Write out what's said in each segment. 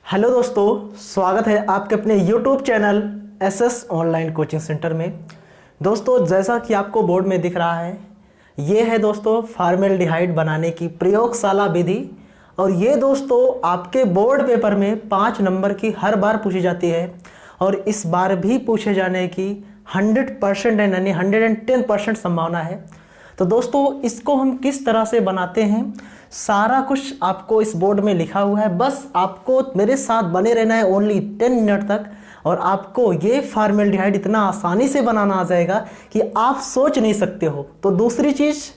Hello दोस्तों, स्वागत है आपके अपने YouTube channel SS online coaching centre में। दोस्तों, जैसा कि आपको बोर्ड में दिख रहा है, ये है दोस्तों फॉर्मेल्डिहाइड बनाने की प्रयोगशाला विधि। और ये दोस्तों आपके बोर्ड पेपर में 5 नंबर की हर बार पूछी जाती है और इस बार भी पूछे जाने की 100% है, यानी 110% संभावना है। तो दोस्तों, इसको हम किस तरह से बनाते हैं, सारा कुछ आपको इस बोर्ड में लिखा हुआ है। बस आपको मेरे साथ बने रहना है ओनली 10 मिनट तक और आपको ये फॉर्मेल्डिहाइड इतना आसानी से बनाना आ जाएगा कि आप सोच नहीं सकते हो। तो दूसरी चीज़,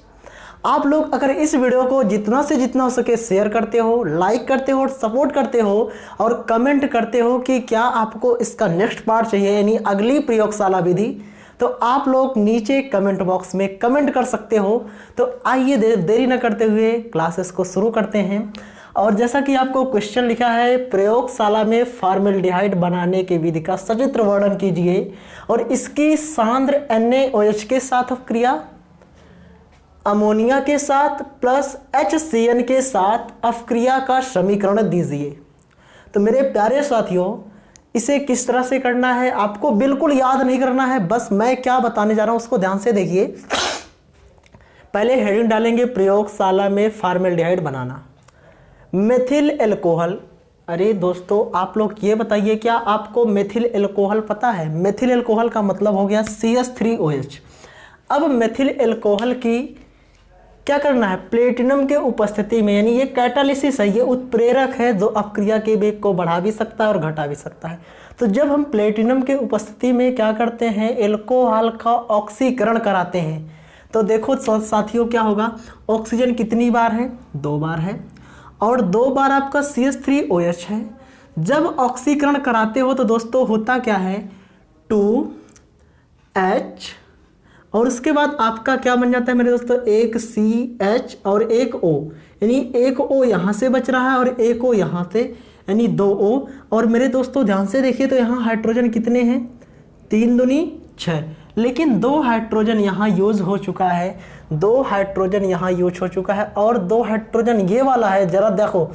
आप लोग अगर इस वीडियो को जितना से जितना हो सके शेयर करते हो, लाइक करते हो, सपोर्ट करते हो और कमेंट करते हो कि क्या आपको इसका नेक्स्ट पार्ट चाहिए, यानी अगली प्रयोगशाला विधि, तो आप लोग नीचे कमेंट बॉक्स में कमेंट कर सकते हो। तो आइए देरी न करते हुए क्लासेस को शुरू करते हैं। और जैसा कि आपको क्वेश्चन लिखा है, प्रयोगशाला में फॉर्मेल्डिहाइड बनाने की विधि का सचित्र वर्णन कीजिए और इसकी सांद्र NaOH के साथ अपक्रिया, अमोनिया के साथ प्लस HCN के साथ अपक्रिया का समीकरण दीजिए। तो मेरे प्यारे साथियों, इसे किस तरह से करना है आपको बिल्कुल याद नहीं करना है। बस मैं क्या बताने जा रहा हूं उसको ध्यान से देखिए। पहले हेडिंग डालेंगे प्रयोगशाला में फॉर्मेल्डिहाइड बनाना, मेथिल एल्कोहल। अरे दोस्तों, आप लोग ये बताइए, क्या आपको मेथिल एल्कोहल पता है? मेथिल एल्कोहल का मतलब हो गया CH3OH। अब मेथिल एल्कोहल की क्या करना है, प्लेटिनम के उपस्थिति में, यानी ये कैटालिसिस है, ये उत्प्रेरक है जो अपक्रिया के वेग को बढ़ा भी सकता है और घटा भी सकता है। तो जब हम प्लेटिनम के उपस्थिति में क्या करते हैं, एल्कोहल का ऑक्सीकरण कराते हैं, तो देखो साथियों क्या होगा, ऑक्सीजन कितनी बार है, 2 बार है और 2 बार आपका CH3OH है। जब ऑक्सीकरण कराते हो तो दोस्तों होता क्या है, 2H और उसके बाद आपका क्या बन जाता है मेरे दोस्तों, एक CH और एक O, यानी एक O यहाँ से बच रहा है और एक O यहाँ से, यानी 2 O। और मेरे दोस्तों ध्यान से देखिए तो यहाँ हाइड्रोजन कितने हैं, 3 दूनी 6, लेकिन 2 हाइड्रोजन यहाँ यूज हो चुका है, 2 हाइड्रोजन यहाँ यूज हो चुका है और 2 हाइड्रोजन ये वाला है, जरा देखो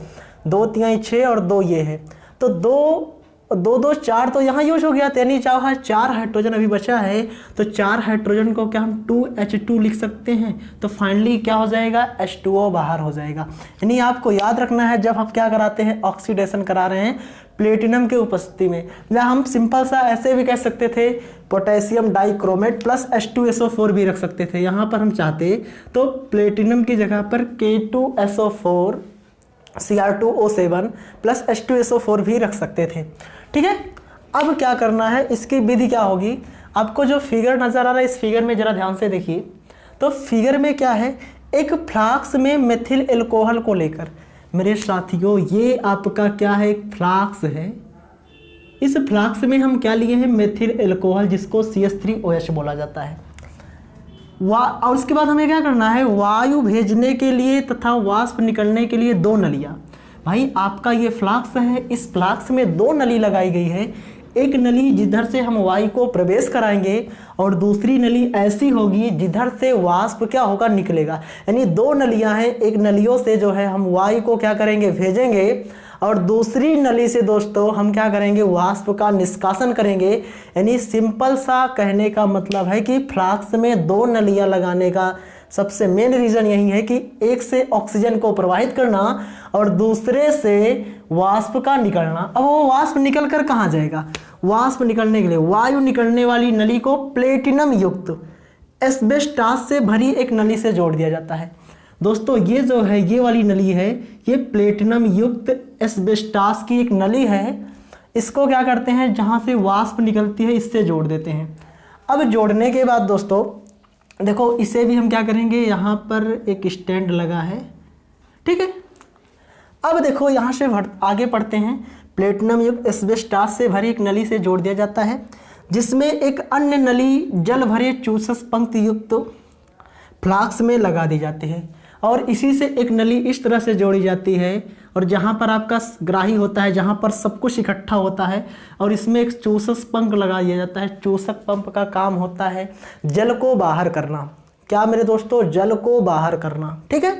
2 3 6 और 2 ये है, तो 2 2 4 तो यहाँ यूज हो गया, यानी 4 हाइड्रोजन अभी बचा है। तो 4 हाइड्रोजन को क्या हम 2H2 लिख सकते हैं, तो फाइनली क्या हो जाएगा, H2O बाहर हो जाएगा। यानी आपको याद रखना है, जब हम क्या कराते हैं, ऑक्सीडेशन करा रहे हैं प्लेटिनम के उपस्थिति में, या हम सिंपल सा ऐसे भी कह सकते थे पोटेशियम डाइक्रोमेट प्लस H2SO4 भी रख सकते थे। यहाँ पर हम चाहते तो प्लेटिनम की जगह पर K2SO4 Cr2O7 प्लस H2SO4 भी रख सकते थे, ठीक है। अब क्या करना है, इसकी विधि क्या होगी, आपको जो फिगर नजर आ रहा है इस फिगर में जरा ध्यान से देखिए। तो फिगर में क्या है, एक फ्लास्क में मेथिल एल्कोहल को लेकर, मेरे साथियों ये आपका क्या है, एक फ्लास्क है। इस फ्लास्क में हम क्या लिए हैं, मेथिल एल्कोहल, जिसको CH3OH बोला जाता है। और उसके बाद हमें क्या करना है, वायु भेजने के लिए तथा वाष्प निकलने के लिए 2 नलियाँ। भाई आपका ये फ्लास्क है, इस फ्लास्क में 2 नली लगाई गई है। एक नली जिधर से हम वायु को प्रवेश कराएंगे और दूसरी नली ऐसी होगी जिधर से वाष्प क्या होगा, निकलेगा। यानी 2 नलियां हैं, एक नलियों से जो है हम वायु को क्या करेंगे, भेजेंगे और दूसरी नली से दोस्तों हम क्या करेंगे, वाष्प का निष्कासन करेंगे। यानी सिंपल सा कहने का मतलब है कि फ्लास्क में 2 नलियां लगाने का सबसे मेन रीजन यही है कि एक से ऑक्सीजन को प्रवाहित करना और दूसरे से वाष्प का निकलना। अब वो वाष्प निकल कर कहाँ जाएगा, वाष्प निकलने के लिए वायु निकलने वाली नली को प्लेटिनम युक्त एस्बेस्टास से भरी एक नली से जोड़ दिया जाता है। दोस्तों ये जो है, ये वाली नली है, ये प्लेटिनम युक्त एस्बेस्टास की एक नली है। इसको क्या करते हैं, जहाँ से वाष्प निकलती है इससे जोड़ देते हैं। अब जोड़ने के बाद दोस्तों देखो, इसे भी हम क्या करेंगे, यहाँ पर एक स्टैंड लगा है, ठीक है। अब देखो यहाँ से आगे पढ़ते हैं, प्लेटिनम युक्त एस्बेस्टास से भरी एक नली से जोड़ दिया जाता है, जिसमें एक अन्य नली जल भरे चूसस पंक्ति युक्त फ्लास्क में लगा दी जाती है और इसी से एक नली इस तरह से जोड़ी जाती है और जहाँ पर आपका ग्राही होता है, जहाँ पर सब कुछ इकट्ठा होता है और इसमें एक चूसक पंप लगा दिया जाता है। चूसक पंप का काम होता है जल को बाहर करना। क्या मेरे दोस्तों, जल को बाहर करना, ठीक है।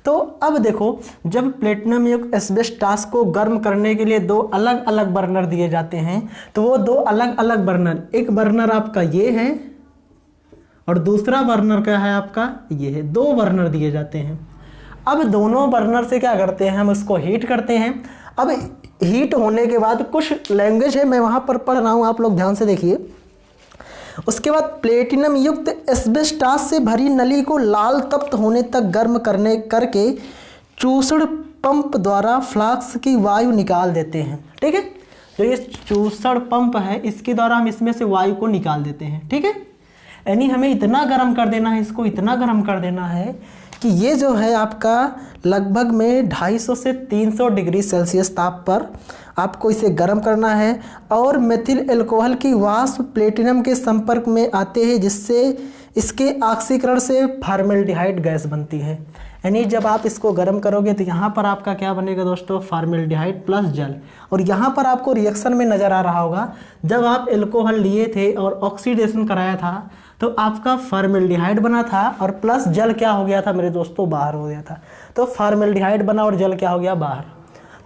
तो अब देखो, जब प्लेटिनम युक्त एस्बेस्टास को गर्म करने के लिए दो अलग अलग बर्नर दिए जाते हैं, तो वो दो अलग अलग बर्नर, एक बर्नर आपका ये है और दूसरा बर्नर क्या है आपका ये है, दो बर्नर दिए जाते हैं। अब दोनों बर्नर से क्या करते हैं, हम इसको हीट करते हैं। अब हीट होने के बाद कुछ लैंग्वेज है, मैं वहाँ पर पढ़ रहा हूँ, आप लोग ध्यान से देखिए। उसके बाद प्लेटिनम युक्त एस्बेस्टास से भरी नली को लाल तप्त होने तक गर्म करके चूसड़ पंप द्वारा फ्लास्क की वायु निकाल देते हैं। ठीक है, जो ये चूसड़ पंप है इसके द्वारा हम इसमें से वायु को निकाल देते हैं। ठीक है, यानी हमें इतना गर्म कर देना है, इसको इतना गर्म कर देना है कि ये जो है आपका लगभग में 250 से 300 डिग्री सेल्सियस ताप पर आपको इसे गर्म करना है। और मेथिल एल्कोहल की वाष्प प्लेटिनम के संपर्क में आते हैं, जिससे इसके ऑक्सीकरण से फॉर्मेल्डिहाइड गैस बनती है। यानी जब आप इसको गर्म करोगे तो यहाँ पर आपका क्या बनेगा दोस्तों, फॉर्मेल्डिहाइड प्लस जल। और यहाँ पर आपको रिएक्शन में नज़र आ रहा होगा, जब आप एल्कोहल लिए थे और ऑक्सीडेशन कराया था तो आपका फॉर्मेल्डिहाइड बना था और प्लस जल क्या हो गया था मेरे दोस्तों, बाहर हो गया था। तो फॉर्मेल्डिहाइड बना और जल क्या हो गया, बाहर।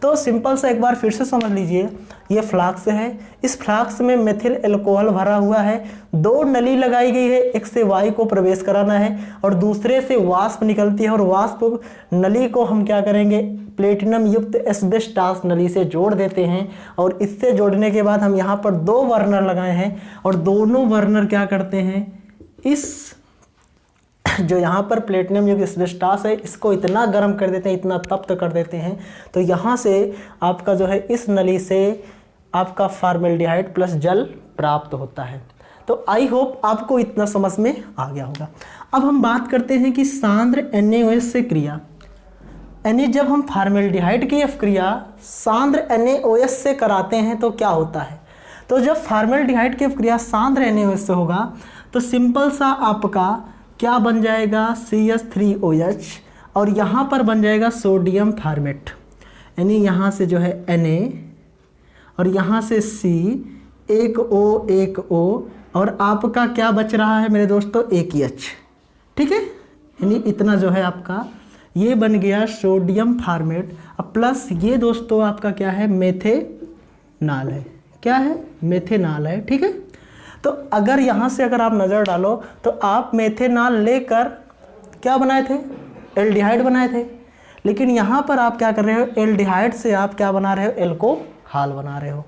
तो सिंपल सा एक बार फिर से समझ लीजिए, ये फ्लास्क है, इस फ्लास्क में मेथिल एल्कोहल भरा हुआ है, दो नली लगाई गई है, एक से वायु को प्रवेश कराना है और दूसरे से वाष्प निकलती है। और वाष्प नली को हम क्या करेंगे, प्लेटिनम युक्त एस्बेस्टास नली से जोड़ देते हैं। और इससे जोड़ने के बाद हम यहाँ पर दो बर्नर लगाए हैं और दोनों बर्नर क्या करते हैं, इस जो यहाँ पर प्लेटिनम युक्त एस्बेस्टास है इसको इतना गर्म कर देते हैं, इतना तप्त कर देते हैं, तो यहाँ से आपका जो है इस नली से आपका फॉर्मेल्डिहाइड प्लस जल प्राप्त होता है। तो आई होप आपको इतना समझ में आ गया होगा। अब हम बात करते हैं कि सांद्र NaOH से क्रिया, यानी जब हम फॉर्मेल्डिहाइड की क्रिया सांद्र NaOH से कराते हैं तो क्या होता है। तो जब फॉर्मेल्डिहाइड की क्रिया सांद्र NaOH से होगा तो सिंपल सा आपका क्या बन जाएगा, CH3OH और यहाँ पर बन जाएगा सोडियम फॉर्मेट, यानी यहाँ से जो है Na और यहाँ से C, एक O और आपका क्या बच रहा है मेरे दोस्तों, एक H। ठीक है, यानी इतना जो है आपका ये बन गया सोडियम फॉर्मेट। अब प्लस ये दोस्तों आपका क्या है, मेथेनाल है, क्या है, मेथेनाल है। ठीक है, तो अगर यहाँ से अगर आप नज़र डालो तो आप मेथेनाल लेकर क्या बनाए थे, एल्डिहाइड बनाए थे, लेकिन यहाँ पर आप क्या कर रहे हो, एल्डिहाइड से आप क्या बना रहे हो, एल्कोहल बना रहे हो।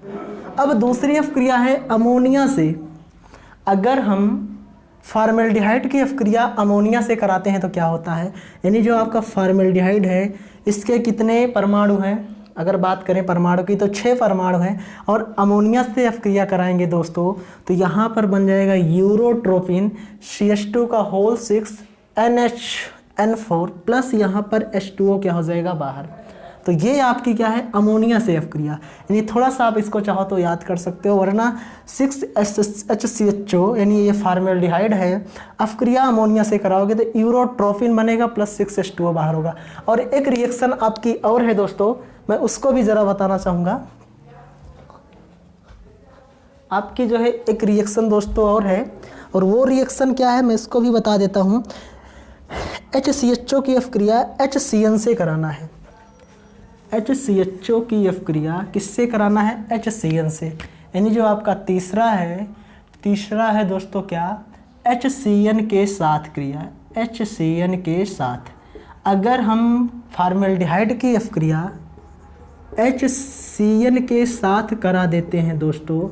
अब दूसरी अपक्रिया है अमोनिया से। अगर हम फॉर्मेल्डिहाइड की अपक्रिया अमोनिया से कराते हैं तो क्या होता है, यानी जो आपका फॉर्मेल्डिहाइड है इसके कितने परमाणु हैं, अगर बात करें परमाणु की तो 6 परमाणु हैं। और अमोनिया से अपक्रिया कराएंगे दोस्तों तो यहाँ पर बन जाएगा यूरोट्रोपिन CH2 का होल 6 NHN4 प्लस यहाँ पर H2O क्या हो जाएगा बाहर। तो ये आपकी क्या है, अमोनिया से अपक्रिया। यानी थोड़ा सा आप इसको चाहो तो याद कर सकते हो, वरना 6HCHO यानी ये फॉर्मेल्डिहाइड है, अपक्रिया अमोनिया से कराओगे तो यूरोट्रोपिन बनेगा प्लस 6H2O बाहर होगा। और एक रिएक्शन आपकी और है दोस्तों, मैं उसको भी ज़रा बताना चाहूँगा। आपकी जो है एक रिएक्शन दोस्तों और है, और वो रिएक्शन क्या है मैं इसको भी बता देता हूँ। HCHO की अपक्रिया HCN से कराना है। HCHO की अपक्रिया किससे कराना है, HCN से। यानी जो आपका तीसरा है दोस्तों क्या, HCN के साथ क्रिया, HCN के साथ। अगर हम फॉर्मेल्डिहाइड की अपक्रिया HCN के साथ करा देते हैं दोस्तों,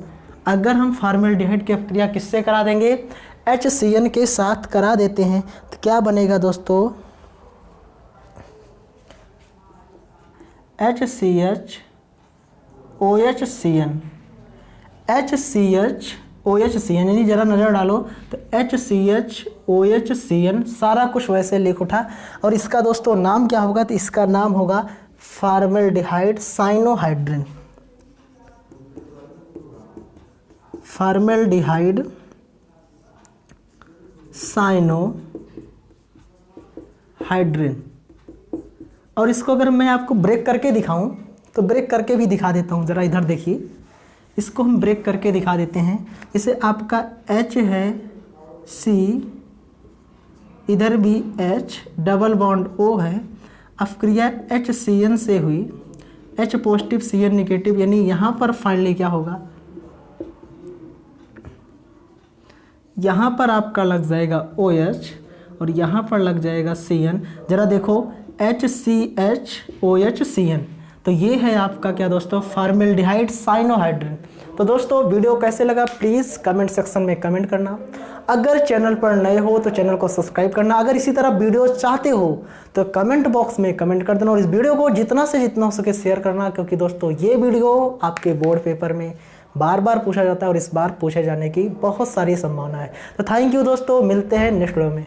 अगर हम फॉर्मेल्डिहाइड की अपक्रिया किससे करा देंगे, HCN के साथ करा देते हैं तो क्या बनेगा दोस्तों, HCHOHCN, यानी ज़रा नज़र डालो तो HCHOHCN सारा कुछ वैसे लिख उठा। और इसका दोस्तों नाम क्या होगा, तो इसका नाम होगा फॉर्मेल्डिहाइड साइनोहाइड्रिन, फॉर्मेल्डिहाइड साइनोहाइड्रिन। और इसको अगर मैं आपको ब्रेक करके दिखाऊं तो ब्रेक करके भी दिखा देता हूं, ज़रा इधर देखिए, इसको हम ब्रेक करके दिखा देते हैं। जैसे आपका H है, C, इधर भी H, डबल बॉन्ड O है, अपक्रिया HCN से हुई, H पॉजिटिव CN निगेटिव, यानी यहाँ पर फाइनली क्या होगा, यहाँ पर आपका लग जाएगा OH और यहाँ पर लग जाएगा CN। जरा देखो HCHOHCN, तो ये है आपका क्या दोस्तों, फॉर्मेल्डिहाइड साइनोहाइड्रिन। तो दोस्तों वीडियो कैसे लगा प्लीज़ कमेंट सेक्शन में कमेंट करना। अगर चैनल पर नए हो तो चैनल को सब्सक्राइब करना। अगर इसी तरह वीडियो चाहते हो तो कमेंट बॉक्स में कमेंट कर देना और इस वीडियो को जितना से जितना हो सके शेयर करना, क्योंकि दोस्तों ये वीडियो आपके बोर्ड पेपर में बार बार पूछा जाता है और इस बार पूछे जाने की बहुत सारी संभावना है। तो थैंक यू दोस्तों, मिलते हैं नेक्स्ट वीडियो में।